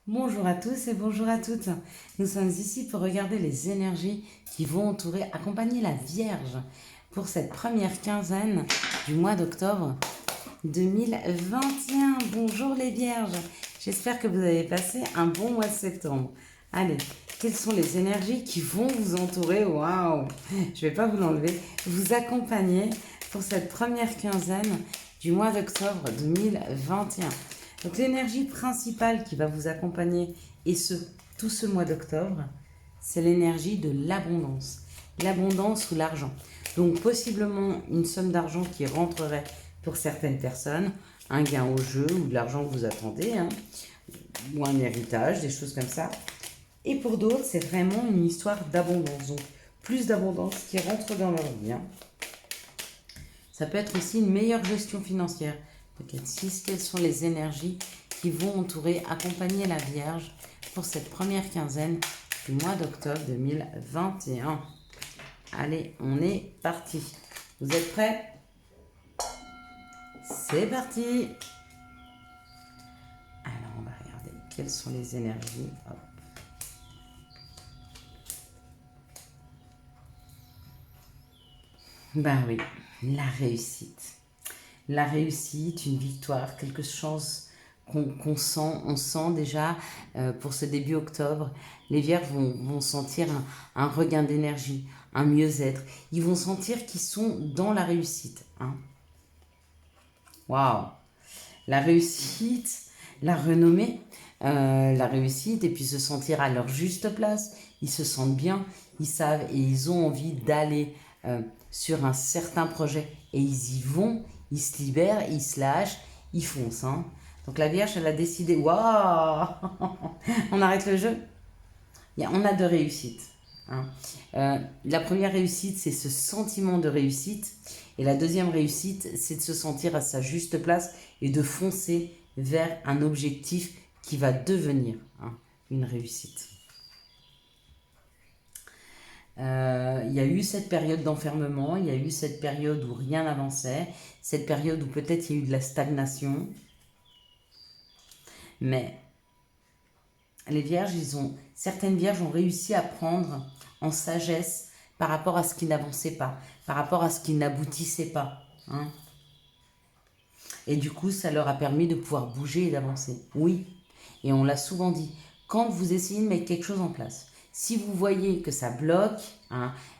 Bonjour à tous et bonjour à toutes. Nous sommes ici pour regarder les énergies qui vont entourer, accompagner la Vierge pour cette première quinzaine du mois d'octobre 2021. Bonjour les Vierges. J'espère que vous avez passé un bon mois de septembre. Allez, quelles sont les énergies qui vont vous entourer? Waouh! Je vais pas vous l'enlever. Vous accompagner pour cette première quinzaine du mois d'octobre 2021. Donc l'énergie principale qui va vous accompagner, et tout ce mois d'octobre, c'est l'énergie de l'abondance. L'abondance ou l'argent. Donc possiblement une somme d'argent qui rentrerait pour certaines personnes, un gain au jeu ou de l'argent que vous attendez, ou un héritage, des choses comme ça. Et pour d'autres, c'est vraiment une histoire d'abondance. Donc plus d'abondance qui rentre dans leur vie. Ça peut être aussi une meilleure gestion financière. Peut-être 6, quelles sont les énergies qui vont entourer, accompagner la Vierge pour cette première quinzaine du mois d'octobre 2021. Allez, on est parti. Vous êtes prêts? C'est parti. Alors, on va regarder quelles sont les énergies. Hop. Ben oui, la réussite. La réussite, une victoire, quelque chose qu'on sent, on sent déjà pour ce début octobre, les Vierges vont sentir un regain d'énergie, un mieux-être. Ils vont sentir qu'ils sont dans la réussite. Waouh! La réussite, la renommée, la réussite, et puis se sentir à leur juste place. Ils se sentent bien, ils savent et ils ont envie d'aller sur un certain projet. Et ils y vont, ils se libèrent, ils se lâchent, ils foncent. Donc la Vierge, elle a décidé, waouh, on arrête le jeu. On a deux réussites. La première réussite, c'est ce sentiment de réussite. Et la deuxième réussite, c'est de se sentir à sa juste place et de foncer vers un objectif qui va devenir une réussite. Il y a eu cette période d'enfermement, il y a eu cette période où rien n'avançait, cette période où peut-être il y a eu de la stagnation. Mais les vierges, certaines vierges ont réussi à prendre en sagesse par rapport à ce qui n'avançait pas, par rapport à ce qui n'aboutissait pas. Et du coup, ça leur a permis de pouvoir bouger et d'avancer. Oui, et on l'a souvent dit, quand vous essayez de mettre quelque chose en place, si vous voyez que ça bloque,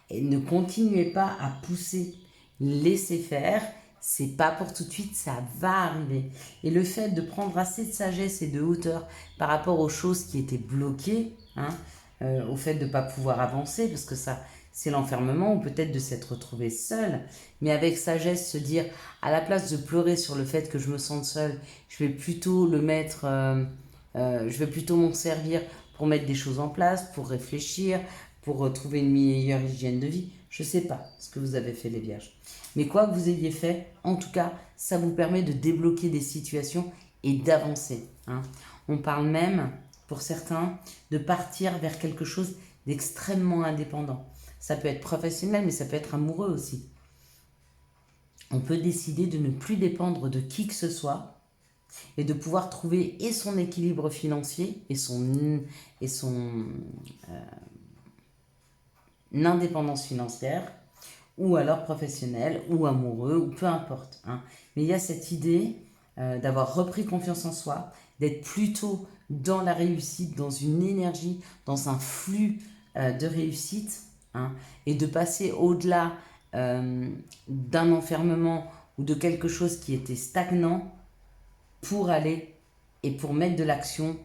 et ne continuez pas à pousser, laissez faire, c'est pas pour tout de suite, ça va arriver. Et le fait de prendre assez de sagesse et de hauteur par rapport aux choses qui étaient bloquées, au fait de ne pas pouvoir avancer, parce que ça, c'est l'enfermement, ou peut-être de s'être retrouvé seul, mais avec sagesse se dire, à la place de pleurer sur le fait que je me sente seule, je vais plutôt le mettre, je vais plutôt m'en servir pour mettre des choses en place, pour réfléchir, pour trouver une meilleure hygiène de vie. Je ne sais pas ce que vous avez fait les vierges. Mais quoi que vous ayez fait, en tout cas, ça vous permet de débloquer des situations et d'avancer. On parle même, pour certains, de partir vers quelque chose d'extrêmement indépendant. Ça peut être professionnel, mais ça peut être amoureux aussi. On peut décider de ne plus dépendre de qui que ce soit et de pouvoir trouver et son équilibre financier et son indépendance financière, ou alors professionnelle, ou amoureux, ou peu importe. Mais il y a cette idée d'avoir repris confiance en soi, d'être plutôt dans la réussite, dans une énergie, dans un flux de réussite, et de passer au-delà d'un enfermement ou de quelque chose qui était stagnant pour aller et pour mettre de l'action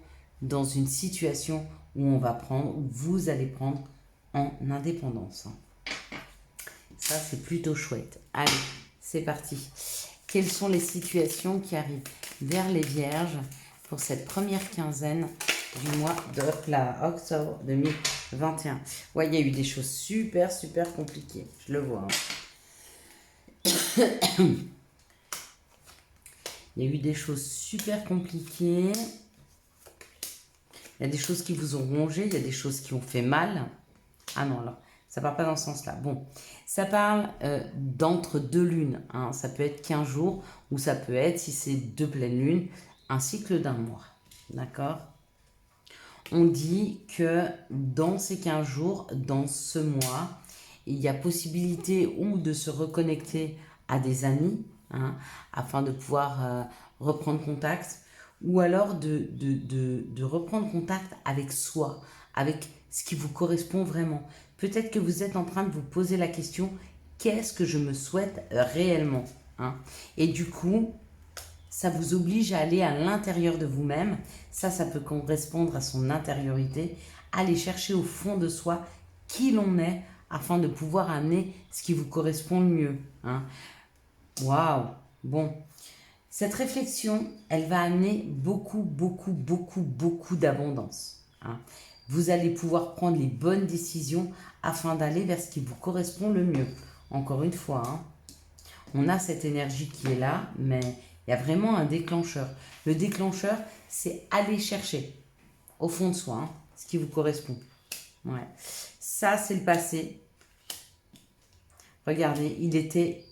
dans une situation où on va prendre, où vous allez prendre en indépendance. Ça, c'est plutôt chouette. Allez, c'est parti. Quelles sont les situations qui arrivent vers les vierges pour cette première quinzaine du mois d'octobre 2021? Ouais, il y a eu des choses super, super compliquées. Je le vois. Il y a eu des choses super compliquées. Il y a des choses qui vous ont rongé. Il y a des choses qui ont fait mal. Ah non, alors, ça part pas dans ce sens-là. Bon, ça parle d'entre deux lunes. Ça peut être 15 jours ou ça peut être, si c'est deux pleines lunes, un cycle d'un mois. D'accord? on dit que dans ces 15 jours, dans ce mois, il y a possibilité ou de se reconnecter à des amis, hein, afin de pouvoir reprendre contact, ou alors de reprendre contact avec soi, avec ce qui vous correspond vraiment. Peut-être que vous êtes en train de vous poser la question, qu'est-ce que je me souhaite réellement, hein? Et du coup, ça vous oblige à aller à l'intérieur de vous-même. Ça peut correspondre à son intériorité. Aller chercher au fond de soi qui l'on est afin de pouvoir amener ce qui vous correspond le mieux, hein. Waouh! Bon, cette réflexion, elle va amener beaucoup, beaucoup, beaucoup, beaucoup d'abondance, hein. Vous allez pouvoir prendre les bonnes décisions afin d'aller vers ce qui vous correspond le mieux. Encore une fois, hein, on a cette énergie qui est là, mais il y a vraiment un déclencheur. Le déclencheur, c'est aller chercher au fond de soi, hein, ce qui vous correspond. Ouais. Ça, c'est le passé. Regardez, il était,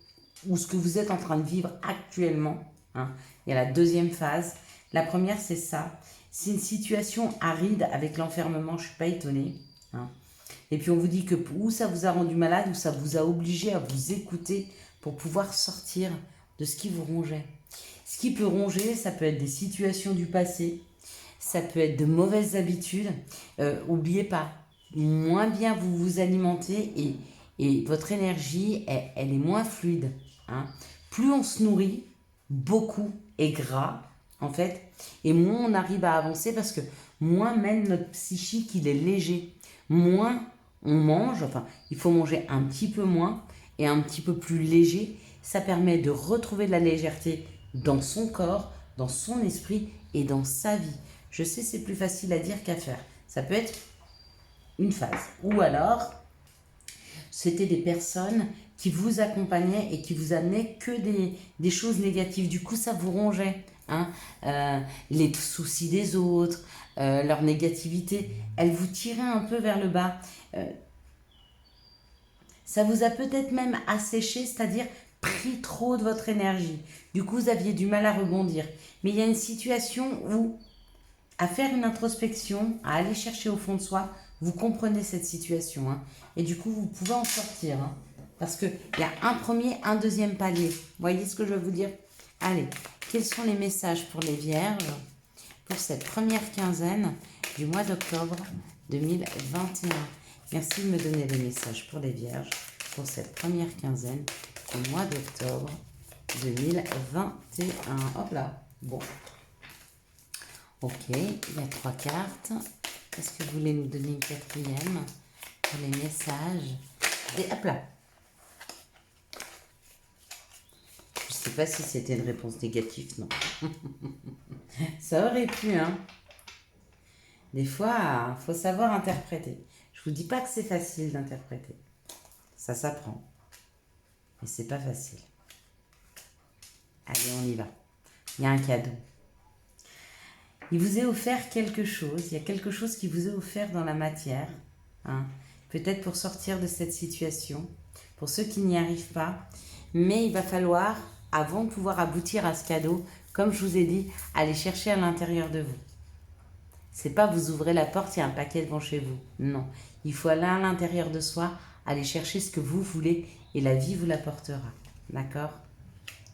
ou ce que vous êtes en train de vivre actuellement, hein. Il y a la deuxième phase. La première, c'est ça. C'est une situation aride avec l'enfermement, je ne suis pas étonnée, hein. Et puis on vous dit que ou ça vous a rendu malade, ou ça vous a obligé à vous écouter pour pouvoir sortir de ce qui vous rongeait. Ce qui peut ronger, ça peut être des situations du passé, ça peut être de mauvaises habitudes. N'oubliez pas, moins bien vous vous alimentez et votre énergie, elle est moins fluide, hein. Plus on se nourrit, beaucoup et gras, en fait, et moins on arrive à avancer parce que moins même notre psychique, il est léger. Moins on mange, enfin, il faut manger un petit peu moins et un petit peu plus léger. Ça permet de retrouver de la légèreté dans son corps, dans son esprit et dans sa vie. Je sais, c'est plus facile à dire qu'à faire. Ça peut être une phase. Ou alors, c'était des personnes qui vous accompagnaient et qui vous amenaient que des choses négatives. Du coup, ça vous rongeait, hein. Les soucis des autres, leur négativité, elle vous tirait un peu vers le bas. Ça vous a peut-être même asséché, c'est-à-dire pris trop de votre énergie. Du coup, vous aviez du mal à rebondir. Mais il y a une situation où, à faire une introspection, à aller chercher au fond de soi, vous comprenez cette situation, hein. Et du coup, vous pouvez en sortir, hein. Parce qu'il y a un premier, un deuxième palier. Vous voyez ce que je veux vous dire? Allez, quels sont les messages pour les vierges pour cette première quinzaine du mois d'octobre 2021? Merci de me donner les messages pour les vierges pour cette première quinzaine du mois d'octobre 2021. Hop là, bon. Ok, il y a 3 cartes. Est-ce que vous voulez nous donner une quatrième pour les messages? Et hop là. Je ne sais pas si c'était une réponse négative, non. Ça aurait pu, hein. Des fois, il faut savoir interpréter. Je vous dis pas que c'est facile d'interpréter. Ça s'apprend. Mais c'est pas facile. Allez, on y va. Il y a un cadeau. Il vous est offert quelque chose. Il y a quelque chose qui vous est offert dans la matière, hein. Peut-être pour sortir de cette situation. Pour ceux qui n'y arrivent pas. Mais il va falloir, avant de pouvoir aboutir à ce cadeau, comme je vous ai dit, aller chercher à l'intérieur de vous. C'est pas vous ouvrez la porte, il y a un paquet devant chez vous. Non. Il faut aller à l'intérieur de soi, aller chercher ce que vous voulez et la vie vous l'apportera. D'accord?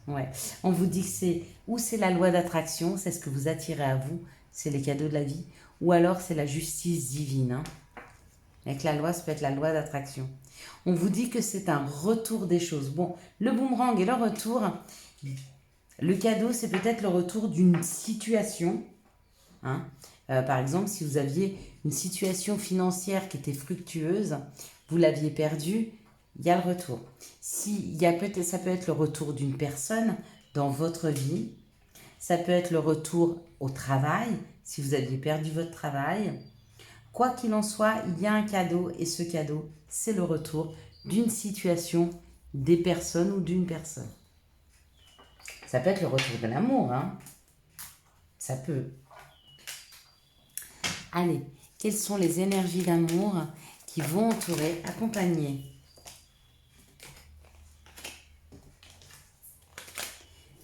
Ouais. On vous dit que c'est la loi d'attraction, c'est ce que vous attirez à vous, c'est les cadeaux de la vie, ou alors c'est la justice divine, hein. Avec la loi, ça peut être la loi d'attraction. On vous dit que c'est un retour des choses. Bon, le boomerang et le retour, le cadeau, c'est peut-être le retour d'une situation, hein. Par exemple, si vous aviez une situation financière qui était fructueuse, vous l'aviez perdue, il y a le retour. Ça peut être le retour d'une personne dans votre vie. Ça peut être le retour au travail, si vous aviez perdu votre travail. Quoi qu'il en soit, il y a un cadeau et ce cadeau, c'est le retour d'une situation, des personnes ou d'une personne. Ça peut être le retour de l'amour, hein. Ça peut. Allez, quelles sont les énergies d'amour qui vont entourer, accompagner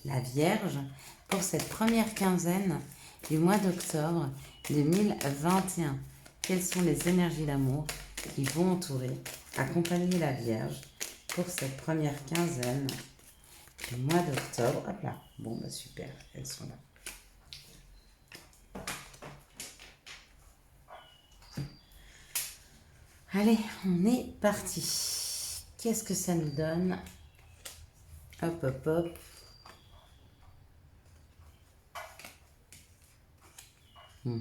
la Vierge pour cette première quinzaine du mois d'octobre 2021. Quelles sont les énergies d'amour qui vont entourer, accompagner la Vierge pour cette première quinzaine du mois d'octobre? Hop là. Bon, bah super, elles sont là. Allez, on est parti. Qu'est-ce que ça nous donne? Hop, hop, hop. On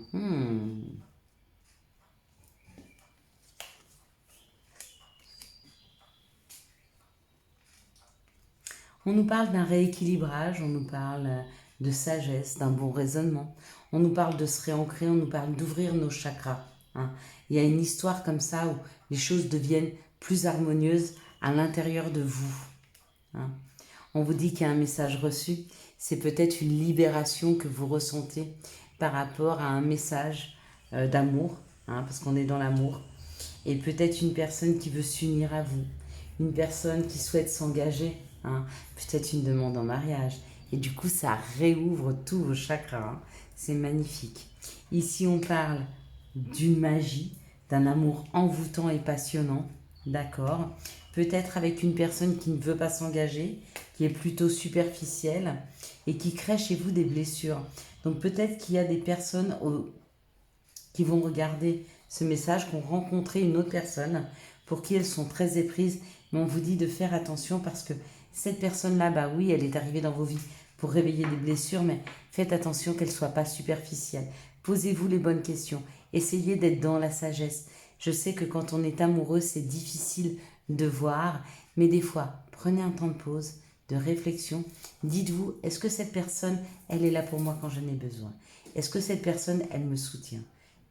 nous parle d'un rééquilibrage, on nous parle de sagesse, d'un bon raisonnement. On nous parle de se réancrer, on nous parle d'ouvrir nos chakras. Hein. Il y a une histoire comme ça où les choses deviennent plus harmonieuses à l'intérieur de vous. Hein. On vous dit qu'il y a un message reçu. C'est peut-être une libération que vous ressentez par rapport à un message d'amour, hein, parce qu'on est dans l'amour. Et peut-être une personne qui veut s'unir à vous, une personne qui souhaite s'engager, hein, peut-être une demande en mariage. Et du coup, ça réouvre tous vos chakras. Hein. C'est magnifique. Ici, on parle d'une magie, d'un amour envoûtant et passionnant, d'accord? Peut-être avec une personne qui ne veut pas s'engager, qui est plutôt superficielle et qui crée chez vous des blessures. Donc peut-être qu'il y a des personnes qui vont regarder ce message, qui ont rencontré une autre personne pour qui elles sont très éprises. Mais on vous dit de faire attention parce que cette personne-là, bah oui, elle est arrivée dans vos vies pour réveiller des blessures, mais faites attention qu'elle ne soit pas superficielle. Posez-vous les bonnes questions. Essayez d'être dans la sagesse. Je sais que quand on est amoureux, c'est difficile de voir, mais des fois, prenez un temps de pause, de réflexion. Dites-vous, est-ce que cette personne, elle est là pour moi quand j'en ai besoin? Est-ce que cette personne, elle me soutient?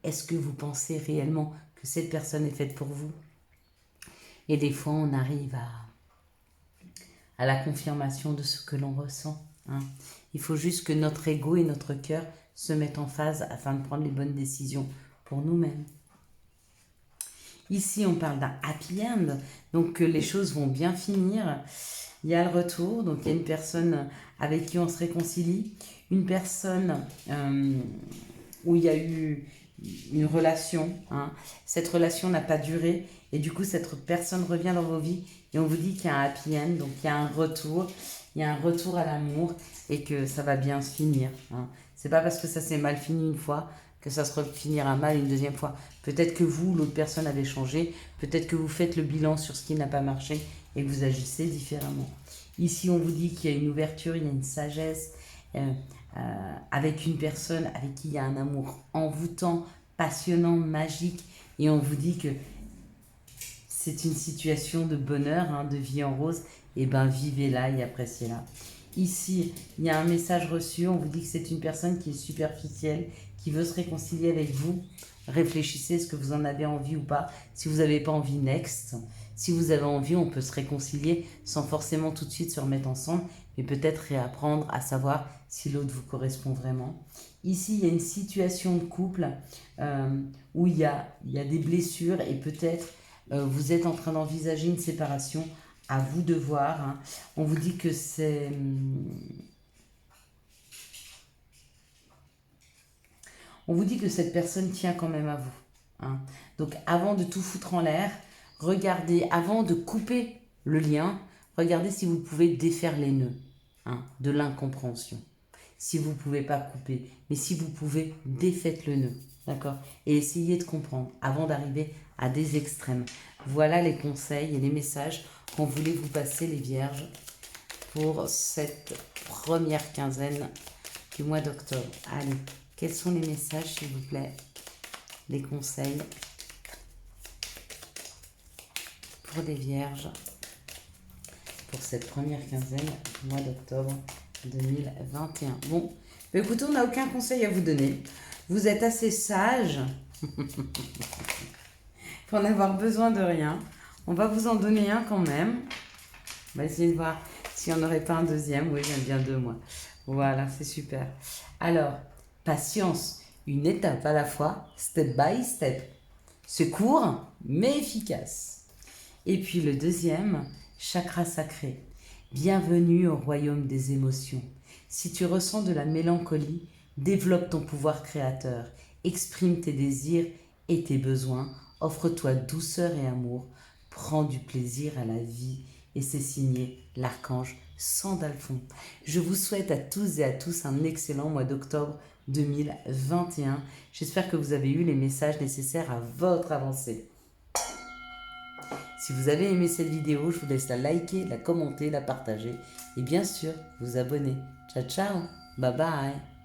Est-ce que vous pensez réellement que cette personne est faite pour vous? Et des fois, on arrive à la confirmation de ce que l'on ressent. Hein. Il faut juste que notre ego et notre cœur se mettent en phase afin de prendre les bonnes décisions pour nous-mêmes. Ici, on parle d'un happy end, donc que les choses vont bien finir. Il y a le retour, donc il y a une personne avec qui on se réconcilie, une personne où il y a eu une relation. Hein. Cette relation n'a pas duré et du coup, cette personne revient dans vos vies et on vous dit qu'il y a un happy end, donc il y a un retour. Il y a un retour à l'amour et que ça va bien se finir. Hein. C'est pas parce que ça s'est mal fini une fois que ça se finira mal une deuxième fois. Peut-être que vous, l'autre personne, avez changé. Peut-être que vous faites le bilan sur ce qui n'a pas marché et que vous agissez différemment. Ici, on vous dit qu'il y a une ouverture, il y a une sagesse avec une personne avec qui il y a un amour envoûtant, passionnant, magique. Et on vous dit que c'est une situation de bonheur, hein, de vie en rose. Et bien, vivez-la et appréciez-la. Ici, il y a un message reçu. On vous dit que c'est une personne qui est superficielle, qui veut se réconcilier avec vous. Réfléchissez, est-ce que vous en avez envie ou pas? Si vous n'avez pas envie, next. Si vous avez envie, on peut se réconcilier sans forcément tout de suite se remettre ensemble, mais peut-être réapprendre à savoir si l'autre vous correspond vraiment. Ici, il y a une situation de couple où il y a des blessures et peut-être vous êtes en train d'envisager une séparation. À vous de voir. Hein. On vous dit que c'est... On vous dit que cette personne tient quand même à vous. Hein. Donc avant de tout foutre en l'air, regardez, avant de couper le lien, regardez si vous pouvez défaire les nœuds de l'incompréhension. Si vous ne pouvez pas couper, mais si vous pouvez, défaites le nœud. D'accord? Et essayez de comprendre avant d'arriver à des extrêmes. Voilà les conseils et les messages qu'on voulait vous passer, les Vierges, pour cette première quinzaine du mois d'octobre. Allez, quels sont les messages, s'il vous plaît? Les conseils pour les Vierges pour cette première quinzaine du mois d'octobre 2021. Bon, écoutez, on n'a aucun conseil à vous donner. Vous êtes assez sage pour n'avoir besoin de rien. On va vous en donner un quand même. On va essayer de voir s'il n'y en aurait pas un deuxième. Oui, j'aime bien deux, moi. Voilà, c'est super. Alors, patience, une étape à la fois, step by step. C'est court, mais efficace. Et puis le deuxième, chakra sacré. Bienvenue au royaume des émotions. Si tu ressens de la mélancolie, développe ton pouvoir créateur exprime tes désirs et tes besoins, offre-toi douceur et amour, prends du plaisir à la vie. Et c'est signé l'archange Sandalphon. Je vous souhaite à tous et à tous un excellent mois d'octobre 2021. J'espère que vous avez eu les messages nécessaires à votre avancée. Si vous avez aimé cette vidéo, je vous laisse la liker, la commenter, la partager et bien sûr vous abonner. Ciao ciao, bye bye.